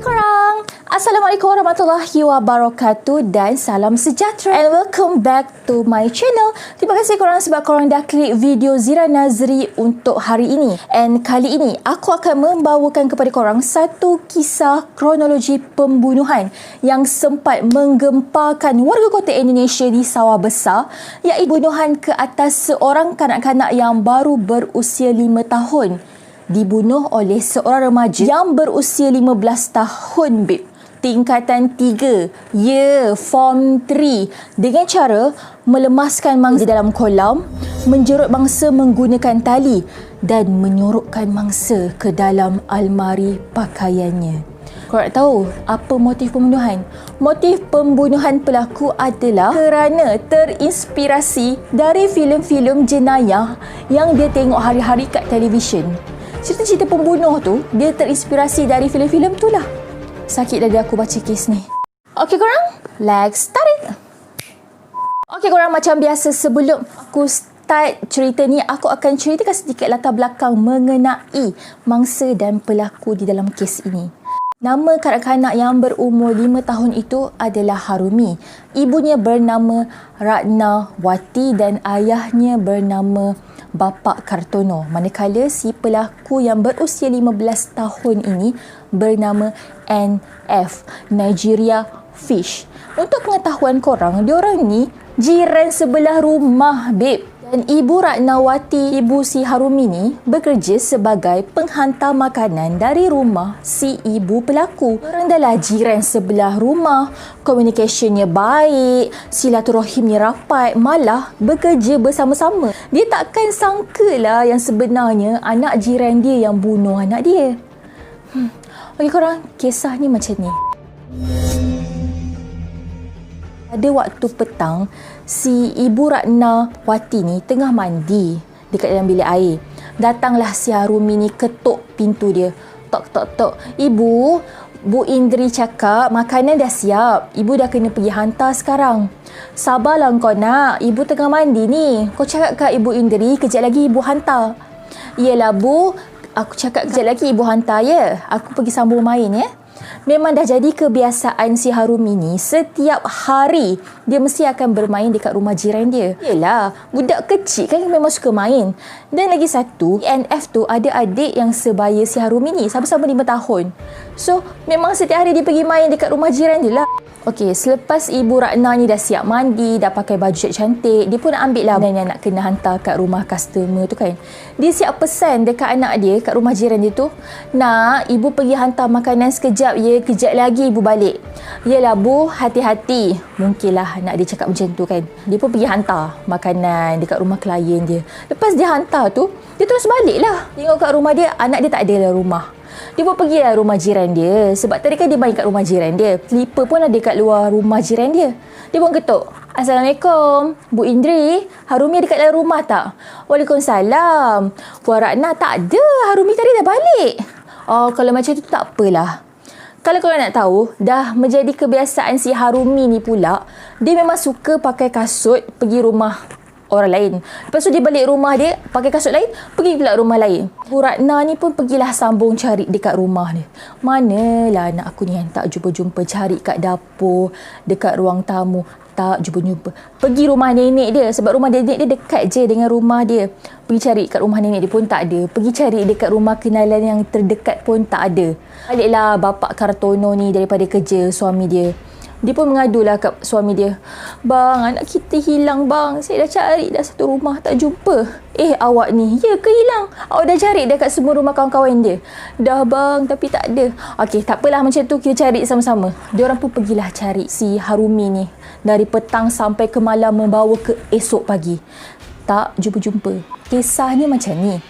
korang. Assalamualaikum warahmatullahi wabarakatuh dan salam sejahtera. And welcome back to my channel. Terima kasih korang sebab korang dah klik video Zira Nazri untuk hari ini. And kali ini aku akan membawakan kepada korang satu kisah kronologi pembunuhan yang sempat menggemparkan warga kota Indonesia di Sawah Besar, iaitu pembunuhan ke atas seorang kanak-kanak yang baru berusia 5 tahun. Dibunuh oleh seorang remaja yang berusia 15 tahun, babe. Tingkatan 3, Form 3, dengan cara melemaskan mangsa di dalam kolam, menjerut mangsa menggunakan tali dan menyorokkan mangsa ke dalam almari pakaiannya. Korang tahu apa motif pembunuhan? Motif pembunuhan pelaku adalah kerana terinspirasi dari filem-filem jenayah yang dia tengok hari-hari kat televisyen. Cerita-cerita pembunuh tu, dia terinspirasi dari filem-filem tu lah. Sakit dada aku baca kes ni. Okey korang, let's start it. Okey korang, macam biasa sebelum aku start cerita ni, aku akan ceritakan sedikit latar belakang mengenai mangsa dan pelaku di dalam kes ini. Nama kanak-kanak yang berumur 5 tahun itu adalah Harumi. Ibunya bernama Ratna Wati dan ayahnya bernama Bapak Kartono. Manakala si pelaku yang berusia 15 tahun ini bernama NF, Nigeria Fish. Untuk pengetahuan korang, diorang ni jiran sebelah rumah, babe. Dan ibu Ratnawati, ibu si Harumi ni, bekerja sebagai penghantar makanan dari rumah si ibu pelaku. Orang adalah jiran sebelah rumah, komunikasinya baik, silaturahimnya rapat, malah bekerja bersama-sama. Dia takkan sangka lah yang sebenarnya anak jiran dia yang bunuh anak dia. Okey korang, kisah ni macam ni. Pada waktu petang, si ibu Ratnawati ni tengah mandi dekat dalam bilik air. Datanglah si Harumi ni ketuk pintu dia. Tok tok tok. Ibu, Bu Indri cakap makanan dah siap. Ibu dah kena pergi hantar sekarang. Sabarlah kau nak. Ibu tengah mandi ni. Kau cakap kat Ibu Indri kejap lagi ibu hantar. Yelah bu, aku cakap kejap lagi ibu hantar ya. Aku pergi sambung main ya. Memang dah jadi kebiasaan si Harumi ni, setiap hari dia mesti akan bermain dekat rumah jiran dia. Yelah, budak kecil kan memang suka main. Dan lagi satu, NF tu ada adik yang sebaya si Harumi ni, sama-sama 5 tahun. So, memang setiap hari dia pergi main dekat rumah jiran dia lah. Okey, selepas ibu Ratna ni dah siap mandi, dah pakai baju cantik, dia pun nak ambil lah benda yang nak kena hantar kat rumah customer tu kan. Dia siap pesan dekat anak dia kat rumah jiran dia tu, "Nak, ibu pergi hantar makanan sekejap ya, kejap lagi ibu balik." "Yelah bu, hati-hati." Mungkinlah anak dia cakap macam tu kan. Dia pun pergi hantar makanan dekat rumah klien dia. Lepas dia hantar tu, dia terus balik lah. Tengok kat rumah dia, anak dia tak ada dalam rumah. Dia pun pergilah rumah jiran dia. Sebab tadi kan dia main kat rumah jiran dia. Slipper pun ada kat luar rumah jiran dia. Dia pun ketuk. "Assalamualaikum. Bu Indri, Harumi ada kat dalam rumah tak?" "Waalaikumsalam. Puan Ratna tak ada. Harumi tadi dah balik." "Oh, kalau macam tu tak apalah." Kalau korang nak tahu, dah menjadi kebiasaan si Harumi ni pula, dia memang suka pakai kasut pergi rumah orang lain. Lepas tu dia balik rumah dia, pakai kasut lain, pergi pula rumah lain. Bu Ratna ni pun pergilah sambung cari dekat rumah dia. Manalah anak aku ni yang tak jumpa-jumpa, cari kat dapur, dekat ruang tamu, tak jumpa-jumpa. Pergi rumah nenek dia, sebab rumah nenek dia dekat je dengan rumah dia. Pergi cari kat rumah nenek dia pun tak ada. Pergi cari dekat rumah kenalan yang terdekat pun tak ada. Baliklah Bapak Kartono ni daripada kerja, suami dia. Dia pun mengadulah kat suami dia. "Bang, anak kita hilang bang. Saya dah cari dah satu rumah tak jumpa." Awak ni, ya ke hilang? Awak dah cari dekat semua rumah kawan-kawan dia?" "Dah bang, tapi tak ada." "Okey, tak apalah macam tu, kita cari sama-sama." Diorang pun pergilah cari si Harumi ni. Dari petang sampai ke malam, membawa ke esok pagi. Tak jumpa-jumpa. Kisahnya macam ni.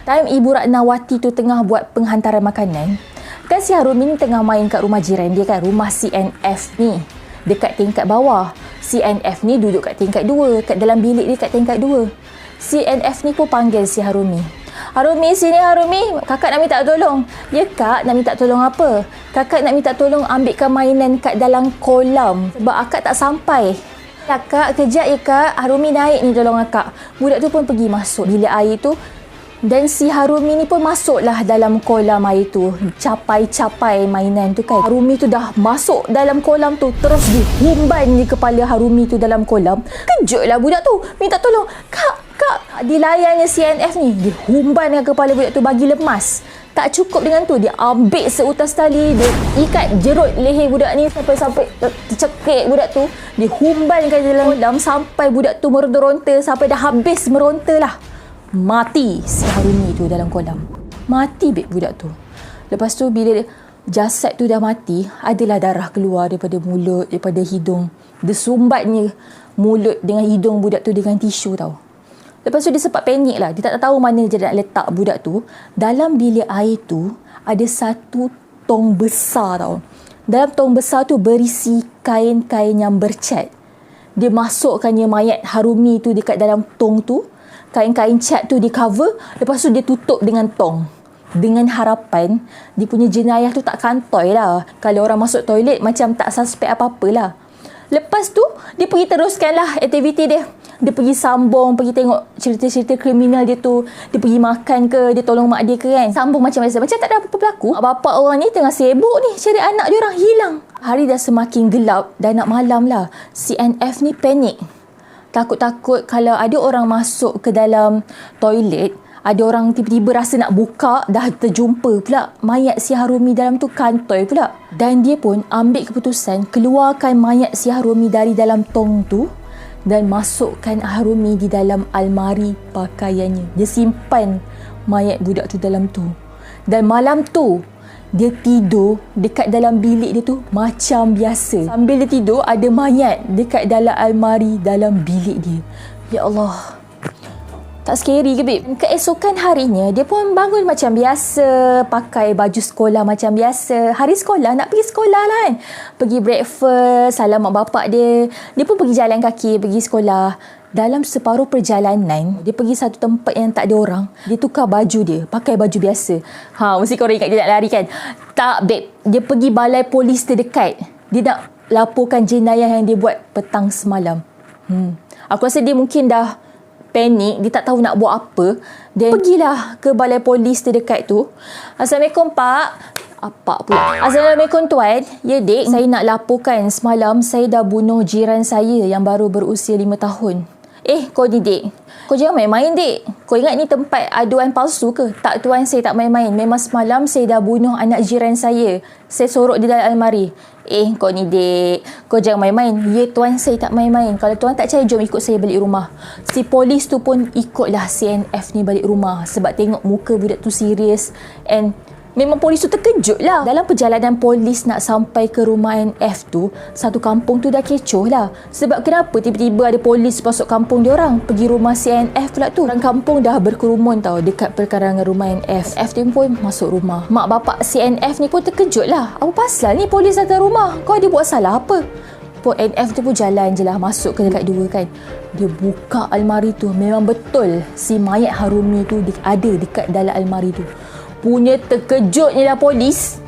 Time Ibu Ratnawati tu tengah buat penghantaran makanan, kan si Harumi ni tengah main kat rumah jiran dia kan, rumah si NF ni dekat tingkat bawah. Si NF ni duduk kat tingkat 2, kat dalam bilik dia kat tingkat 2. Si NF ni pun panggil si Harumi. "Harumi, sini Harumi, kakak nak minta tolong." "Ya kak, nak minta tolong apa?" "Kakak nak minta tolong ambilkan mainan kat dalam kolam sebab akak tak sampai." "Kak, kejap ya kak, Harumi naik ni tolong akak." Budak tu pun pergi masuk bilik air tu, Dan si Harumi ni pun masuklah dalam kolam air tu. Capai-capai mainan tu kan. Harumi tu dah masuk dalam kolam tu. Terus dihumban je kepala Harumi tu dalam kolam. Kejutlah budak tu. Minta tolong. Kak. Dilayannya CNF ni. Dihumban dengan kepala budak tu bagi lemas. Tak cukup dengan tu. Dia ambil seutas tali. Dia ikat jerut leher budak ni. Sampai tercekik budak tu. Dihumbankan dalam kolam. Sampai budak tu meronta-ronta. Sampai dah habis meronta lah. Mati si Harumi tu dalam kolam. Mati budak tu. Lepas tu bila jasad tu dah mati, adalah darah keluar daripada mulut, daripada hidung. Dia sumbatnya mulut dengan hidung budak tu dengan tisu tau. Lepas tu dia sempat panik lah. Dia tak tahu mana dia nak letak budak tu. Dalam bilik air tu ada satu tong besar tau. Dalam tong besar tu berisi kain-kain yang bercat. Dia masukkannya mayat Harumi tu dekat dalam tong tu. Kain-kain cat tu di cover, lepas tu dia tutup dengan tong. Dengan harapan, dia punya jenayah tu tak kantoi lah. Kalau orang masuk toilet, macam tak suspek apa-apa lah. Lepas tu, dia pergi teruskan lah aktiviti dia. Dia pergi sambung, pergi tengok cerita-cerita kriminal dia tu. Dia pergi makan ke, dia tolong mak dia ke kan. Sambung macam biasa. Macam tak ada apa-apa berlaku. Mak bapak orang ni tengah sibuk ni cari anak dia orang hilang. Hari dah semakin gelap, dah nak malam lah. CNF ni panik. Takut-takut kalau ada orang masuk ke dalam toilet, ada orang tiba-tiba rasa nak buka, dah terjumpa pula mayat si Harumi dalam tu kantoi pula. Dan dia pun ambil keputusan keluarkan mayat si Harumi dari dalam tong tu dan masukkan Harumi di dalam almari pakaiannya. Dia simpan mayat budak tu dalam tu. Dan malam tu, dia tidur dekat dalam bilik dia tu macam biasa. Sambil dia tidur, ada mayat dekat dalam almari dalam bilik dia. Ya Allah. Tak scary ke, babe? Keesokan harinya, dia pun bangun macam biasa. Pakai baju sekolah macam biasa. Hari sekolah, nak pergi sekolah lah kan. Pergi breakfast, salam mak bapak dia. Dia pun pergi jalan kaki, pergi sekolah. Dalam separuh perjalanan, dia pergi satu tempat yang tak ada orang. Dia tukar baju dia, pakai baju biasa. Mesti korang ingat dia nak lari kan? Tak, babe. Dia pergi balai polis terdekat. Dia nak laporkan jenayah yang dia buat petang semalam. Aku rasa dia mungkin dah panik, dia tak tahu nak buat apa. Dia pergilah ke balai polis terdekat tu. Assalamualaikum, Pak. Apa pula? Assalamualaikum, Tuan. Ya, Dek. Saya nak laporkan semalam saya dah bunuh jiran saya yang baru berusia 5 tahun. Kau ni, Dek. Kau jangan main-main, Dek. Kau ingat ni tempat aduan palsu ke? Tak, Tuan. Saya tak main-main. Memang semalam saya dah bunuh anak jiran saya. Saya sorok di dalam almari. Kau ni, Dek. Kau jangan main-main. Ya, Tuan. Saya tak main-main. Kalau Tuan tak percaya, jom ikut saya balik rumah. Si polis tu pun ikutlah CNF ni balik rumah. Sebab tengok muka budak tu serius. And memang polis tu terkejut lah. Dalam perjalanan polis nak sampai ke rumah NF tu, satu kampung tu dah kecoh lah. Sebab kenapa tiba-tiba ada polis masuk kampung diorang, pergi rumah CNF pula tu. Orang kampung dah berkerumun tau dekat perkarangan rumah NF. NF tu pun masuk rumah. Mak bapak CNF ni pun terkejut lah. Apa pasal ni polis datang rumah? Kau ada buat salah apa? NF tu pun jalan je lah masuk ke dekat dua kan. Dia buka almari tu. Memang betul si mayat Harumi tu ada dekat dalam almari tu. Punya terkejutnya lah polis.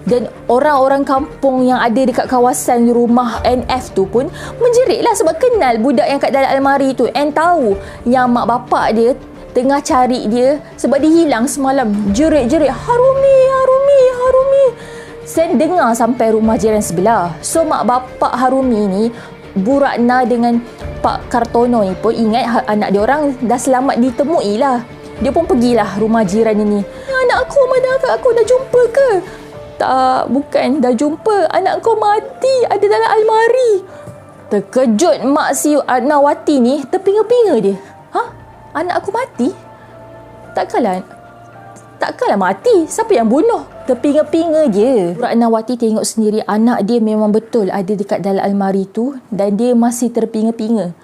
Dan orang-orang kampung yang ada dekat kawasan rumah NF tu pun menjerit lah sebab kenal budak yang kat dalam almari tu. And tahu yang mak bapak dia tengah cari dia sebab dia hilang semalam. Jerit-jerit, Harumi, Harumi, Harumi. Saya dengar sampai rumah jiran sebelah. So mak bapak Harumi ni, Bu Ratna dengan Pak Kartono ni pun ingat anak dia orang dah selamat ditemui lah. Dia pun pergilah rumah jiran ni. Anak aku, mana akak aku dah jumpa ke? Tak, bukan dah jumpa. Anak kau mati, ada dalam almari. Terkejut mak si Ratnawati ni, terpinga-pinga dia. Anak aku mati? Takkanlah mati. Siapa yang bunuh? Terpinga-pinga je. Ratnawati tengok sendiri anak dia memang betul ada dekat dalam almari tu dan dia masih terpinga-pinga.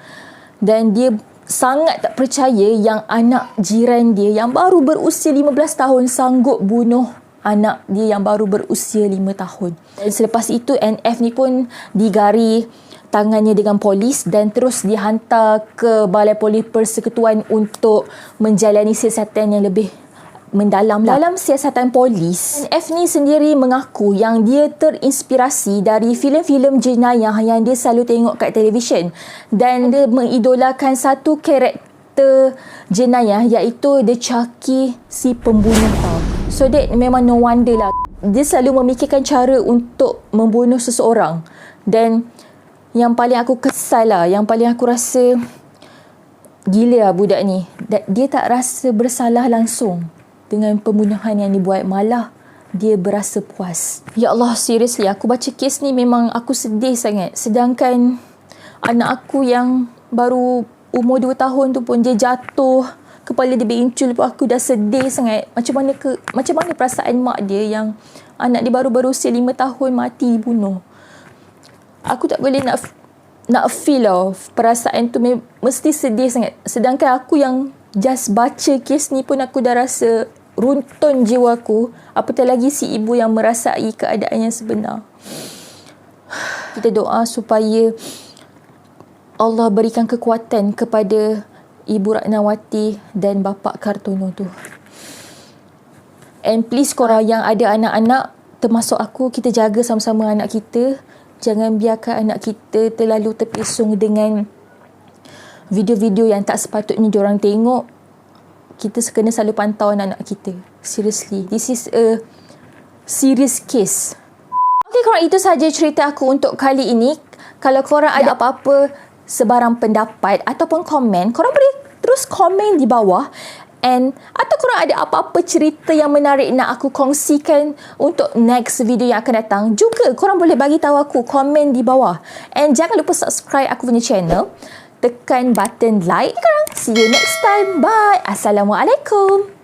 Dan dia sangat tak percaya yang anak jiran dia yang baru berusia 15 tahun sanggup bunuh anak dia yang baru berusia 5 tahun. Dan selepas itu NF ni pun digari tangannya dengan polis dan terus dihantar ke Balai Polis Persekutuan untuk menjalani siasatan yang lebih mendalam lah. Dalam siasatan polis, NF ni sendiri mengaku yang dia terinspirasi dari filem-filem jenayah yang dia selalu tengok kat televisyen dan dia mengidolakan satu karakter cerita jenayah, iaitu The Chucky, si pembunuh tau. So that memang no wonder lah. Dia selalu memikirkan cara untuk membunuh seseorang. Dan yang paling aku kesal lah, yang paling aku rasa gila lah budak ni. Dia tak rasa bersalah langsung dengan pembunuhan yang dibuat, malah dia berasa puas. Ya Allah, seriously, aku baca kes ni memang aku sedih sangat. Sedangkan anak aku yang baru umur 2 tahun tu pun dia jatuh, kepala dia berincul pun aku dah sedih sangat. Macam mana perasaan mak dia yang anak dia baru berusia 5 tahun mati dibunuh. Aku tak boleh nak feel lah perasaan tu, mesti sedih sangat. Sedangkan aku yang just baca kes ni pun aku dah rasa runtun jiwa aku. Apatah lagi si ibu yang merasai keadaan yang sebenar. Kita doa supaya Allah berikan kekuatan kepada Ibu Ratnawati dan Bapa Kartono tu. And please korang yang ada anak-anak, termasuk aku, kita jaga sama-sama anak kita. Jangan biarkan anak kita terlalu terpesong dengan video-video yang tak sepatutnya diorang tengok. Kita kena selalu pantau anak-anak kita. Seriously, this is a serious case. Okay korang, itu sahaja cerita aku untuk kali ini. Kalau korang ada apa-apa sebarang pendapat ataupun komen, korang boleh terus komen di bawah. Atau korang ada apa-apa cerita yang menarik nak aku kongsikan untuk next video yang akan datang, juga korang boleh bagi tahu aku, komen di bawah. And jangan lupa subscribe aku punya channel, tekan button like. Korang, see you next time. Bye. Assalamualaikum.